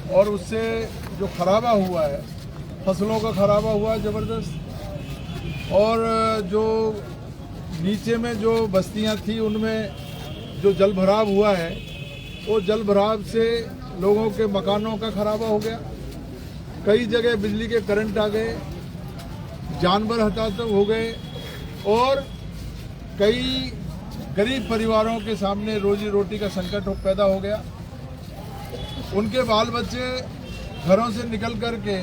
और उससे जो खराबा हुआ है, फसलों का खराबा हुआ है ज़बरदस्त। और जो नीचे में जो बस्तियां थी उनमें जो जल भराव हुआ है, वो जल भराव से लोगों के मकानों का खराबा हो गया। कई जगह बिजली के करंट आ गए, जानवर हताहत हो गए और कई गरीब परिवारों के सामने रोजी रोटी का संकट पैदा हो गया। उनके बाल बच्चे घरों से निकल करके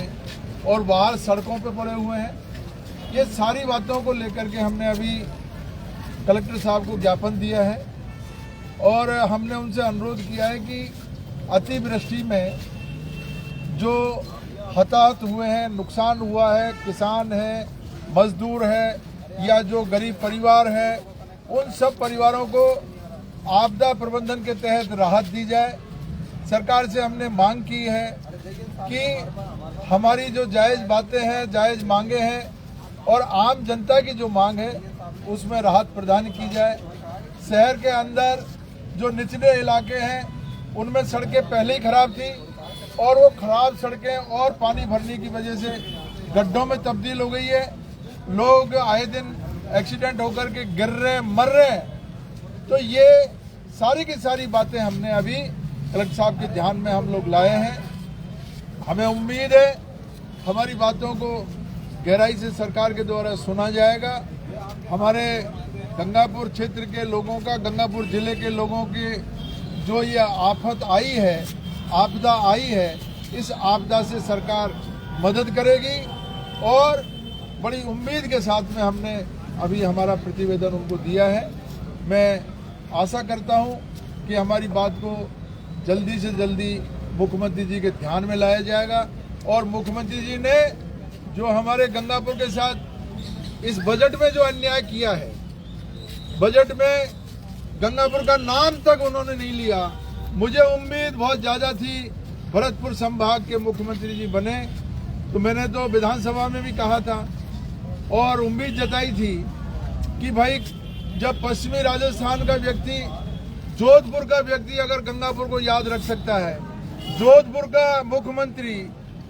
और बाहर सड़कों पर पड़े हुए हैं। ये सारी बातों को लेकर के हमने अभी कलेक्टर साहब को ज्ञापन दिया है और हमने उनसे अनुरोध किया है कि अतिवृष्टि में जो हताहत हुए हैं, नुकसान हुआ है, किसान है, मजदूर है या जो गरीब परिवार है, उन सब परिवारों को आपदा प्रबंधन के तहत राहत दी जाए। सरकार से हमने मांग की है कि हमारी जो जायज़ बातें हैं, जायज़ मांगे हैं और आम जनता की जो मांग है उसमें राहत प्रदान की जाए। शहर के अंदर जो निचले इलाके हैं उनमें सड़कें पहले ही खराब थी और वो खराब सड़कें और पानी भरने की वजह से गड्ढों में तब्दील हो गई है। लोग आए दिन एक्सीडेंट होकर के गिर रहे, मर रहे हैं। तो ये सारी की सारी बातें हमने अभी कलेक्टर साहब के ध्यान में हम लोग लाए हैं। हमें उम्मीद है हमारी बातों को गहराई से सरकार के द्वारा सुना जाएगा। हमारे गंगापुर क्षेत्र के लोगों का, गंगापुर जिले के लोगों की जो ये आफत आई है, आपदा आई है, इस आपदा से सरकार मदद करेगी और बड़ी उम्मीद के साथ में हमने अभी हमारा प्रतिवेदन उनको दिया है। मैं आशा करता हूं कि हमारी बात को जल्दी से जल्दी मुख्यमंत्री जी के ध्यान में लाया जाएगा और मुख्यमंत्री जी ने जो हमारे गंगापुर के साथ इस बजट में जो अन्याय किया है, बजट में गंगापुर का नाम तक उन्होंने नहीं लिया। मुझे उम्मीद बहुत ज़्यादा थी भरतपुर संभाग के मुख्यमंत्री जी बने, तो मैंने तो विधानसभा में भी कहा था और उम्मीद जताई थी कि भाई जब पश्चिमी राजस्थान का व्यक्ति, जोधपुर का व्यक्ति अगर गंगापुर को याद रख सकता है, जोधपुर का मुख्यमंत्री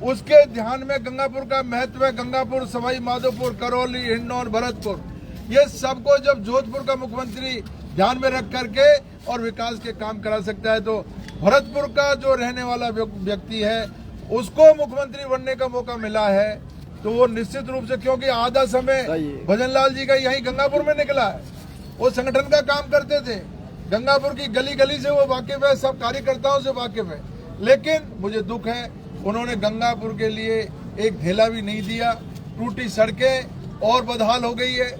उसके ध्यान में गंगापुर का महत्व है, गंगापुर, सवाई माधोपुर, करौली, हिंडौन, भरतपुर, ये सबको जब जोधपुर का मुख्यमंत्री ध्यान में रख करके और विकास के काम करा सकता है, तो भरतपुर का जो रहने वाला व्यक्ति है उसको मुख्यमंत्री बनने का मौका मिला है, तो वो निश्चित रूप से, क्योंकि आधा समय भजनलाल जी का यही गंगापुर में निकला है। वो संगठन का काम करते थे, गंगापुर की गली गली से वो वाकिफ है, सब कार्यकर्ताओं से वाकिफ है। लेकिन मुझे दुख है उन्होंने गंगापुर के लिए एक ढेला भी नहीं दिया। टूटी सड़कें और बदहाल हो गई है,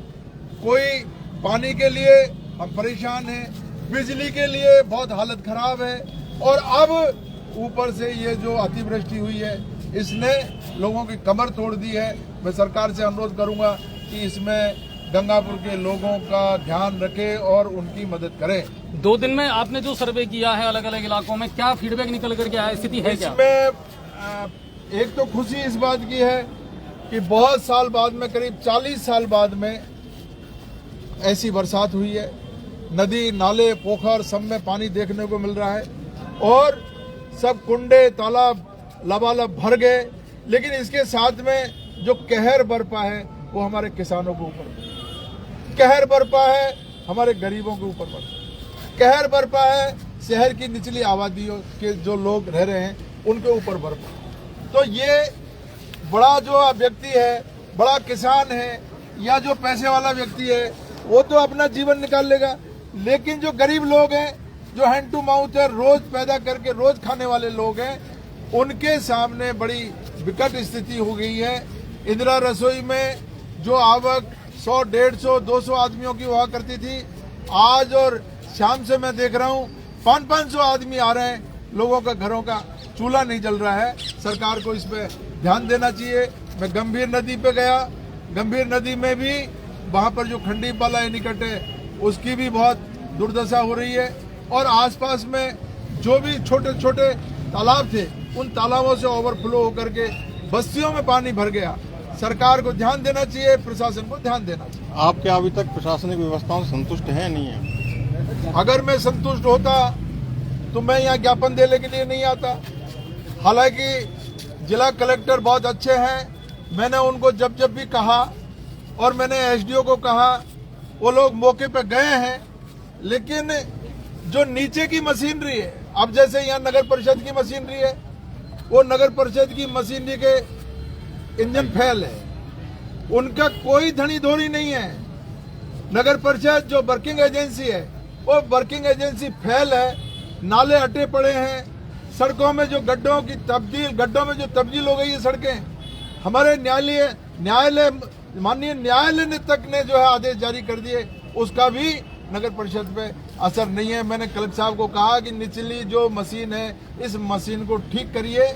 कोई पानी के लिए हम परेशान हैं, बिजली के लिए बहुत हालत खराब है और अब ऊपर से ये जो अतिवृष्टि हुई है इसने लोगों की कमर तोड़ दी है। मैं सरकार से अनुरोध करूंगा कि इसमें गंगापुर के लोगों का ध्यान रखे और उनकी मदद करे। 2 दिन में आपने जो सर्वे किया है अलग अलग इलाकों में, क्या फीडबैक निकल करके आया, स्थिति है क्या? इसमें एक तो खुशी इस बात की है कि बहुत साल बाद में, करीब 40 साल बाद में ऐसी बरसात हुई है। नदी, नाले, पोखर सब में पानी देखने को मिल रहा है और सब कुंडे, तालाब लबालब भर गए। लेकिन इसके साथ में जो कहर बरपा है वो हमारे किसानों के ऊपर, कहर बरपा है हमारे गरीबों के ऊपर, कहर बरपा है शहर की निचली आबादियों के जो लोग रह रहे हैं उनके ऊपर बरपा। तो ये बड़ा जो व्यक्ति है, बड़ा किसान है या जो पैसे वाला व्यक्ति है वो तो अपना जीवन निकाल लेगा, लेकिन जो गरीब लोग हैं, जो हैंड टू माउथ है, रोज पैदा करके रोज खाने वाले लोग हैं, उनके सामने बड़ी विकट स्थिति हो गई है। इंदिरा रसोई में जो आवक 100, 150, 200 आदमियों की हुआ करती थी, आज और शाम से मैं देख रहा हूँ 500-500 आदमी आ रहे हैं। लोगों का घरों का चूल्हा नहीं जल रहा है। सरकार को इस पे ध्यान देना चाहिए। मैं गंभीर नदी पे गया, गंभीर नदी में भी वहाँ पर जो खंडीपाला निकट है उसकी भी बहुत दुर्दशा हो रही है और आसपास में जो भी छोटे छोटे तालाब थे उन तालाबों से ओवरफ्लो होकर के बस्तियों में पानी भर गया। सरकार को ध्यान देना चाहिए, प्रशासन को ध्यान देना चाहिए। आप क्या अभी तक प्रशासनिक व्यवस्थाओं से संतुष्ट है नहीं है? अगर मैं संतुष्ट होता तो मैं यहाँ ज्ञापन देने के लिए नहीं आता। हालांकि जिला कलेक्टर बहुत अच्छे हैं, मैंने उनको जब जब भी कहा और मैंने एसडीओ को कहा, वो लोग मौके पे गए हैं, लेकिन जो नीचे की मशीनरी है, अब जैसे यहाँ नगर परिषद की मशीनरी है, वो नगर परिषद की मशीनरी के इंजन फेल है, उनका कोई धनी धोरी नहीं है। नगर परिषद जो वर्किंग एजेंसी है, वो वर्किंग एजेंसी फेल है, नाले अटे पड़े हैं, सड़कों में जो गड्ढों में जो तब्दील हो गई है सड़कें, हमारे माननीय न्यायालय ने तक ने जो है आदेश जारी कर दिए, उसका भी नगर परिषद पे असर नहीं है। मैंने कलेक्टर साहब को कहा कि निचली जो मशीन है, इस मशीन को ठीक करिए,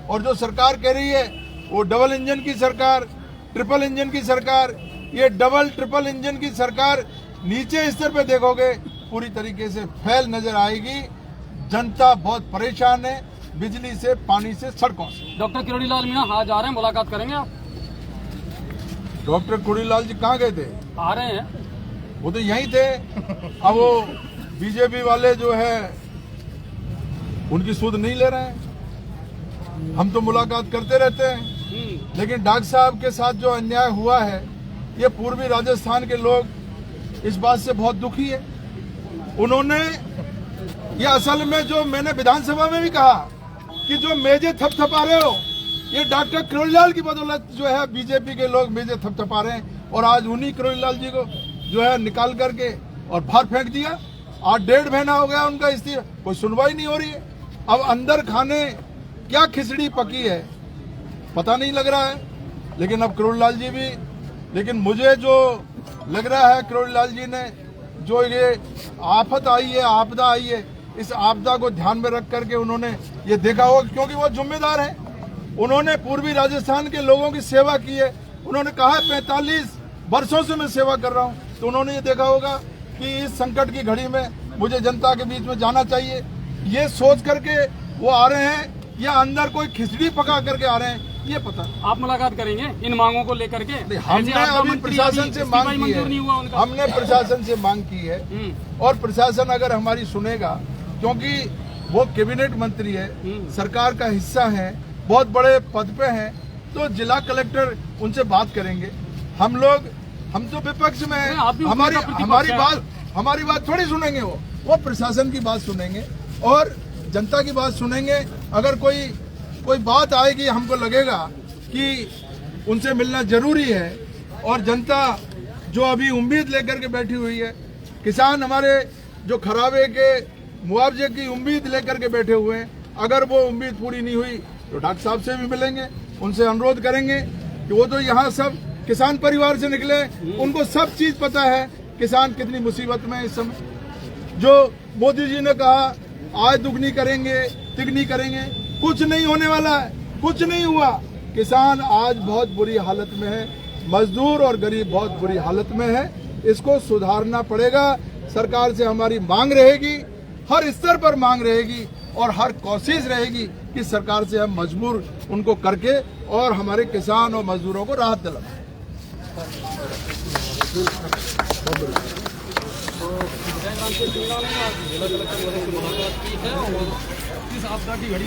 और जो सरकार कह रही है वो डबल इंजन की सरकार, ट्रिपल इंजन की सरकार, ये डबल ट्रिपल इंजन की सरकार नीचे स्तर पे देखोगे पूरी तरीके से फेल नजर आएगी। जनता बहुत परेशान है, बिजली से, पानी से, सड़कों से। डॉक्टर किरोड़ी लाल मीणा आज आ रहे हैं, मुलाकात करेंगे आप? डॉक्टर किरोड़ीलाल जी कहाँ गए थे? आ रहे हैं, वो तो यहीं थे। अब वो बीजेपी वाले जो है उनकी सुध नहीं ले रहे हैं। हम तो मुलाकात करते रहते हैं, लेकिन डॉक्टर साहब के साथ जो अन्याय हुआ है, ये पूर्वी राजस्थान के लोग इस बात से बहुत दुखी है। उन्होंने ये असल में जो मैंने विधानसभा में भी कहा कि जो मेजे थपथपा रहे हो, ये डॉक्टर किरोड़ीलाल की बदौलत जो है बीजेपी के लोग मेजे थपथपा रहे हैं, और आज उन्हीं किरोड़ीलाल जी को जो है निकाल करके और बाहर फेंक दिया। आज 1.5 महीना हो गया उनका इस्तीफा, कोई सुनवाई नहीं हो रही है। अब अंदर खाने क्या खिचड़ी पकी है पता नहीं लग रहा है, लेकिन अब किरोड़ीलाल जी भी, लेकिन मुझे जो लग रहा है किरोड़ीलाल जी ने जो ये आफत आई है, आपदा आई है, इस आपदा को ध्यान में रख करके उन्होंने ये देखा होगा, क्योंकि वो जिम्मेदार है, उन्होंने पूर्वी राजस्थान के लोगों की सेवा की है। उन्होंने कहा 45 वर्षों से मैं सेवा कर रहा हूं, तो उन्होंने ये देखा होगा कि इस संकट की घड़ी में मुझे जनता के बीच में जाना चाहिए। ये सोच करके वो आ रहे हैं या अंदर कोई खिचड़ी पका करके आ रहे हैं, ये पता। आप मुलाकात करेंगे इन मांगों को लेकर के? हमने अभी प्रशासन से मांग की है, हमने प्रशासन से मांग की है, और प्रशासन अगर हमारी सुनेगा, क्योंकि वो कैबिनेट मंत्री है, सरकार का हिस्सा है, बहुत बड़े पद पे हैं, तो जिला कलेक्टर उनसे बात करेंगे। हम तो विपक्ष में हैं, हमारी बात थोड़ी सुनेंगे, वो प्रशासन की बात सुनेंगे और जनता की बात सुनेंगे। अगर कोई बात आएगी, हमको लगेगा कि उनसे मिलना जरूरी है, और जनता जो अभी उम्मीद लेकर के बैठी हुई है, किसान हमारे जो खराबे के मुआवजे की उम्मीद लेकर के बैठे हुए हैं, अगर वो उम्मीद पूरी नहीं हुई तो डॉक्टर साहब से भी मिलेंगे, उनसे अनुरोध करेंगे कि वो तो यहाँ सब किसान परिवार से निकले, उनको सब चीज पता है किसान कितनी मुसीबत में है इस समय। जो मोदी जी ने कहा आज दुगनी करेंगे, तिगनी करेंगे, कुछ नहीं होने वाला है, कुछ नहीं हुआ। किसान आज बहुत बुरी हालत में है, मजदूर और गरीब बहुत बुरी हालत में है, इसको सुधारना पड़ेगा। सरकार से हमारी मांग रहेगी, हर स्तर पर मांग रहेगी, और हर कोशिश रहेगी कि सरकार से हम मजबूर उनको करके और हमारे किसान और मजदूरों को राहत दिलाएं। इस आपदा की घड़ी